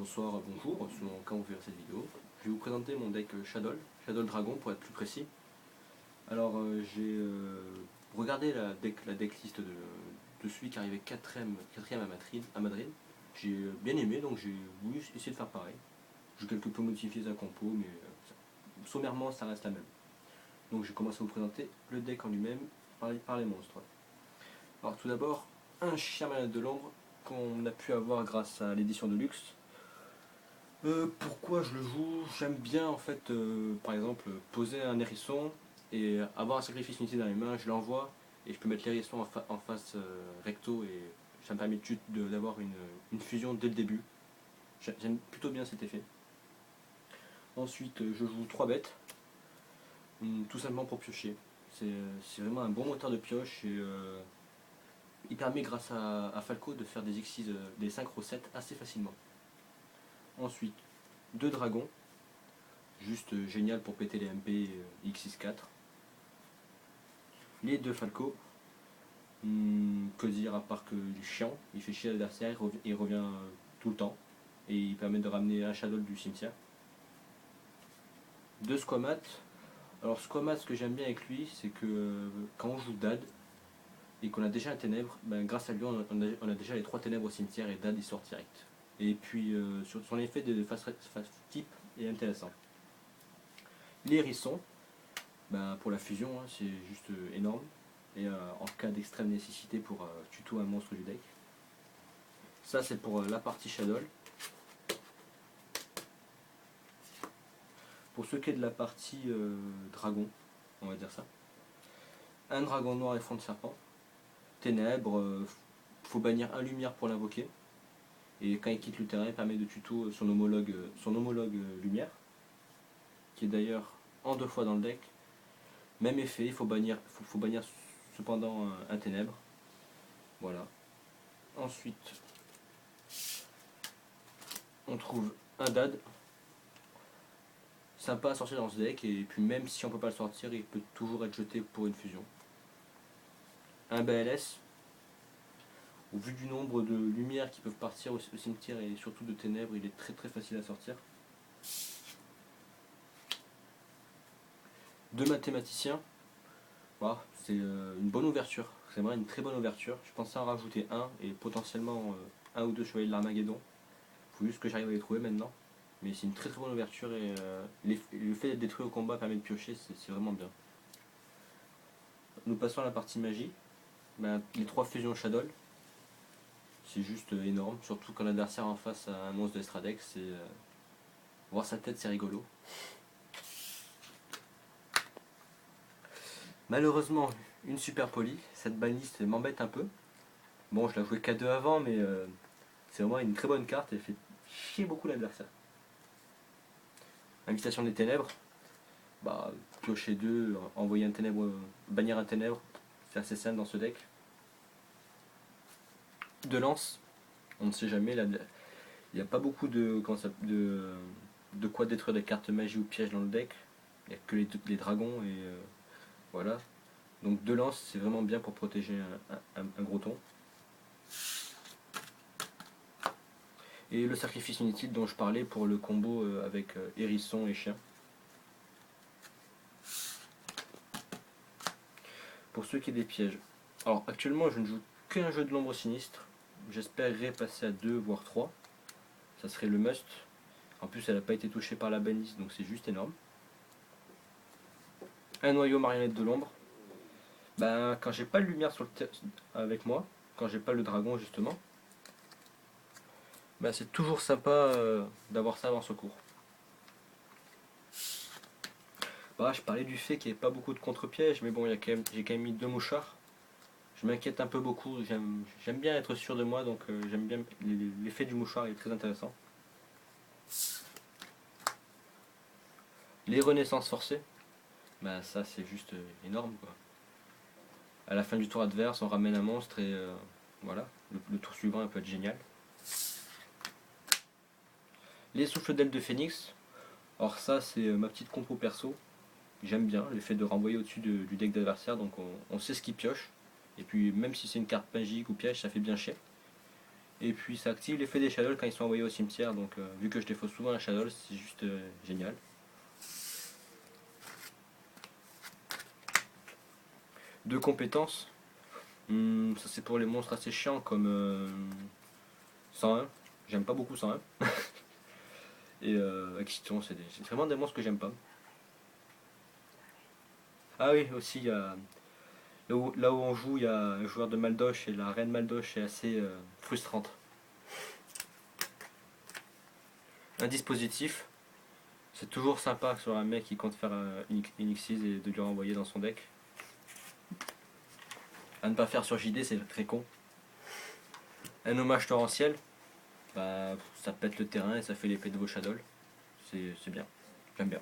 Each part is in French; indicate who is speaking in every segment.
Speaker 1: bonsoir, bonjour, selon quand vous verrez cette vidéo. Je vais vous présenter mon deck Shadow Dragon pour être plus précis. Alors j'ai regardé la decklist de celui qui arrivait 4ème à Madrid. J'ai bien aimé, donc j'ai voulu essayer de faire pareil. J'ai quelque peu modifié sa compo, mais sommairement ça reste la même. Donc j'ai commencé à vous présenter le deck en lui-même par les monstres. Alors tout d'abord, un chien malade de l'ombre qu'on a pu avoir grâce à l'édition de luxe. Pourquoi je le joue? J'aime bien en fait, par exemple, poser un hérisson et avoir un sacrifice unité dans les mains, je l'envoie et je peux mettre l'hérisson en face recto et ça me permet d'avoir une fusion dès le début. J'aime plutôt bien cet effet. Ensuite, je joue 3 bêtes, tout simplement pour piocher. C'est vraiment un bon moteur de pioche et il permet grâce à Falco de faire des excises, des synchro 7 assez facilement. Ensuite, 2 dragons, juste génial pour péter les MP X64. Les 2 Falco, que dire à part que du chiant, il fait chier l'adversaire, il revient tout le temps, et il permet de ramener un Shadow du cimetière. 2 Squamat. Alors Squamat, ce que j'aime bien avec lui, c'est que quand on joue Dad, et qu'on a déjà un ténèbre, ben, grâce à lui on a déjà les 3 ténèbres au cimetière et Dad il sort direct. Et puis sur son effet de face type est intéressant. Les hérissons, ben, pour la fusion, hein, c'est juste énorme. Et en cas d'extrême nécessité pour tuto un monstre du deck. Ça c'est pour la partie Shadow. Pour ce qui est de la partie dragon, on va dire ça. Un dragon noir et fond de serpent. Ténèbres, faut bannir un lumière pour l'invoquer. Et quand il quitte le terrain, il permet de tuto son homologue lumière. Qui est d'ailleurs en 2 fois dans le deck. Même effet, il faut bannir cependant un ténèbre. Voilà. Ensuite, on trouve un dad. Sympa à sortir dans ce deck, et puis même si on peut pas le sortir, il peut toujours être jeté pour une fusion. Un BLS. Au vu du nombre de lumières qui peuvent partir au cimetière et surtout de ténèbres, il est très facile à sortir. 2 mathématiciens. Voilà, c'est une bonne ouverture, c'est vraiment une très bonne ouverture. Je pensais en rajouter un et potentiellement un ou 2 chevaliers de l'Armageddon. Il faut juste que j'arrive à les trouver maintenant. Mais c'est une très bonne ouverture et le fait d'être détruit au combat permet de piocher, c'est vraiment bien. Nous passons à la partie magie. Ben, les 3 fusions Shadow. C'est juste énorme, surtout quand l'adversaire en face a un monstre de Stradex. Voir sa tête c'est rigolo. Malheureusement, une super poly, cette banlist m'embête un peu. Bon, je l'ai joué K2 avant, mais c'est vraiment une très bonne carte et elle fait chier beaucoup l'adversaire. Invitation des ténèbres, bah, piocher 2, envoyer un ténèbre, bannir un ténèbre, c'est assez simple dans ce deck. 2 lances, on ne sait jamais, il n'y a pas beaucoup de quoi détruire des cartes magie ou pièges dans le deck. Il n'y a que les dragons et voilà. Donc 2 lances, c'est vraiment bien pour protéger un gros ton. Et le sacrifice inutile dont je parlais pour le combo avec hérisson et chien. Pour ceux qui ont des pièges. Alors actuellement je ne joue qu'un jeu de l'ombre sinistre. J'espérerais passer à 2 voire 3. Ça serait le must. En plus elle n'a pas été touchée par la banlist, donc c'est juste énorme. Un noyau marionnette de l'ombre. Ben, quand j'ai pas de lumière avec moi, quand j'ai pas le dragon justement, ben, c'est toujours sympa d'avoir ça en secours. Bah, je parlais du fait qu'il n'y avait pas beaucoup de contre-pièges, mais bon, j'ai quand même mis 2 mouchards. Je m'inquiète un peu beaucoup, j'aime bien être sûr de moi, donc j'aime bien l'effet du mouchoir est très intéressant. Les renaissances forcées, bah ça c'est juste énorme quoi. À la fin du tour adverse, on ramène un monstre et voilà, le tour suivant peut être génial. Les souffles d'ailes de phénix, alors ça c'est ma petite compo perso. J'aime bien l'effet de renvoyer au-dessus du deck d'adversaire, donc on sait ce qu'il pioche. Et puis même si c'est une carte magique ou piège, ça fait bien chier. Et puis ça active l'effet des shadows quand ils sont envoyés au cimetière, donc vu que je défausse souvent un shadow, c'est juste génial. Deux compétences. Ça c'est pour les monstres assez chiants comme 101. J'aime pas beaucoup 101. Et Exciton, c'est vraiment des monstres que j'aime pas. Ah oui, aussi il y a là où on joue, il y a un joueur de Maldoche et la reine Maldoche est assez frustrante. Un dispositif, c'est toujours sympa sur un mec qui compte faire une X6 et de lui renvoyer dans son deck. À ne pas faire sur JD, c'est très con. Un hommage torrentiel, bah, ça pète le terrain et ça fait l'épée de vos shadows. C'est bien, j'aime bien.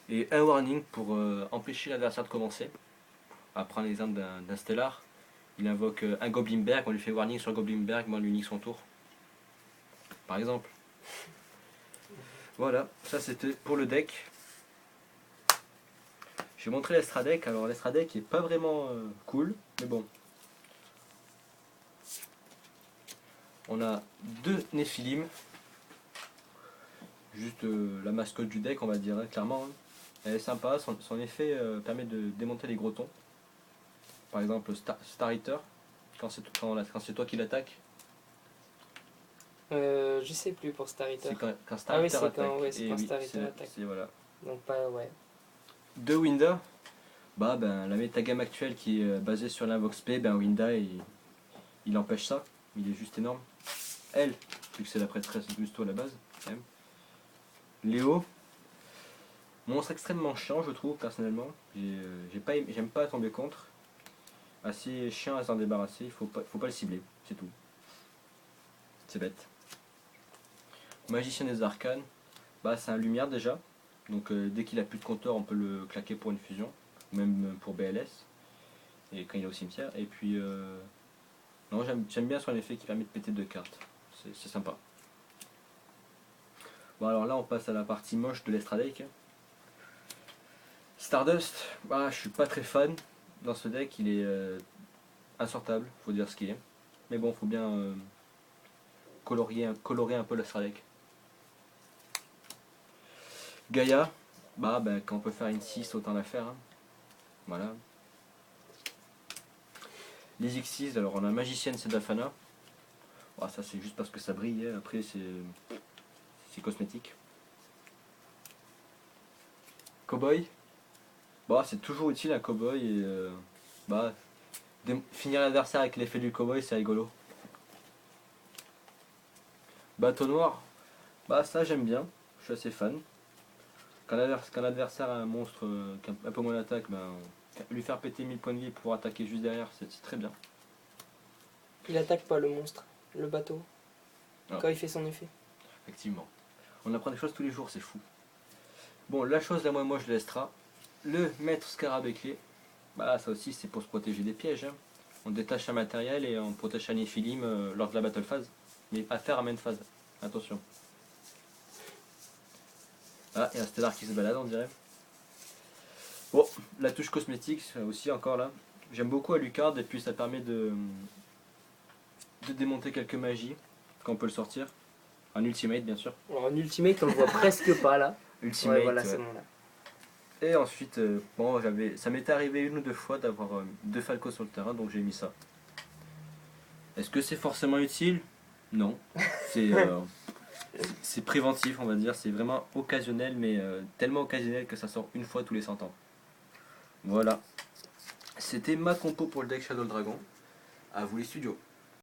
Speaker 1: Et un warning pour empêcher l'adversaire de commencer. On va prendre l'exemple d'un Stellar. Il invoque un Goblinberg, on lui fait warning sur Goblinberg, mais on lui nique son tour. Par exemple. Voilà, ça c'était pour le deck. Je vais montrer l'Estra Deck. Alors l'Estra Deck est pas vraiment cool, mais bon. On a deux Nephilim. Juste la mascotte du deck, on va dire, hein, clairement. Hein. Elle est sympa, son effet permet de démonter les gros tons. Par exemple Star Eater, quand c'est toi qui l'attaques.
Speaker 2: Je sais plus pour Star Eater.
Speaker 1: C'est quand Star Eater attaque.
Speaker 2: C'est quand Star Eater attaque.
Speaker 1: Voilà.
Speaker 2: Donc pas, ouais.
Speaker 1: Deux Winda, bah ben la metagame actuelle qui est basée sur l'invox P, ben Winda il empêche ça, il est juste énorme. Elle, vu que c'est la prêtresse de Gusto à la base, quand même. Léo, monstre extrêmement chiant je trouve personnellement, j'aime pas tomber contre. Assez chiant à s'en débarrasser, faut pas le cibler, c'est tout. C'est bête. Magicien des Arcanes, bah c'est un lumière déjà, donc dès qu'il a plus de compteur on peut le claquer pour une fusion, même pour BLS, et quand il est au cimetière. Et puis non, j'aime bien son effet qui permet de péter deux cartes, c'est sympa. Bon alors là on passe à la partie moche de l'Estra Deck. Stardust, bah je suis pas très fan dans ce deck, il est insortable, faut dire ce qu'il est. Mais bon, faut bien colorer un peu l'Estra Deck. Gaïa, bah quand on peut faire une 6, autant la faire. Hein. Voilà. Les X6, alors on a Magicienne Sedafana. Oh, ça c'est juste parce que ça brille, hein. Après c'est cosmétique. Cowboy, bah c'est toujours utile un cowboy et bah finir l'adversaire avec l'effet du cowboy c'est rigolo. Bateau noir, bah ça j'aime bien, je suis assez fan. Quand l'adversaire a un monstre qui a un peu moins d'attaque, ben, lui faire péter 1000 points de vie pour attaquer juste derrière, c'est très bien.
Speaker 2: Il attaque pas le monstre, le bateau,
Speaker 1: Ah.
Speaker 2: quand il fait son effet.
Speaker 1: Effectivement. On apprend des choses tous les jours, c'est fou. Bon, la chose la moins moche de l'Estra, le maître scarabée clé, bah ça aussi c'est pour se protéger des pièges. Hein. On détache un matériel et on protège un Nephilim lors de la battle phase. Mais pas faire à main phase, attention. Ah, il y a un Stellar qui se balade on dirait. Bon, la touche cosmétique aussi encore là. J'aime beaucoup Alucard et puis ça permet de démonter quelques magies quand on peut le sortir. En ultimate bien sûr.
Speaker 2: Alors en ultimate on le voit presque pas là.
Speaker 1: Ultimate,
Speaker 2: ouais, voilà,
Speaker 1: ouais.
Speaker 2: c'est bon là.
Speaker 1: Et ensuite, bon, ça m'était arrivé une ou deux fois d'avoir deux Falcos sur le terrain, donc j'ai mis ça. Est-ce que c'est forcément utile? Non. C'est préventif, on va dire. C'est vraiment occasionnel, mais tellement occasionnel que ça sort une fois tous les 100 ans. Voilà. C'était ma compo pour le deck Shadow Dragon. À vous les studios.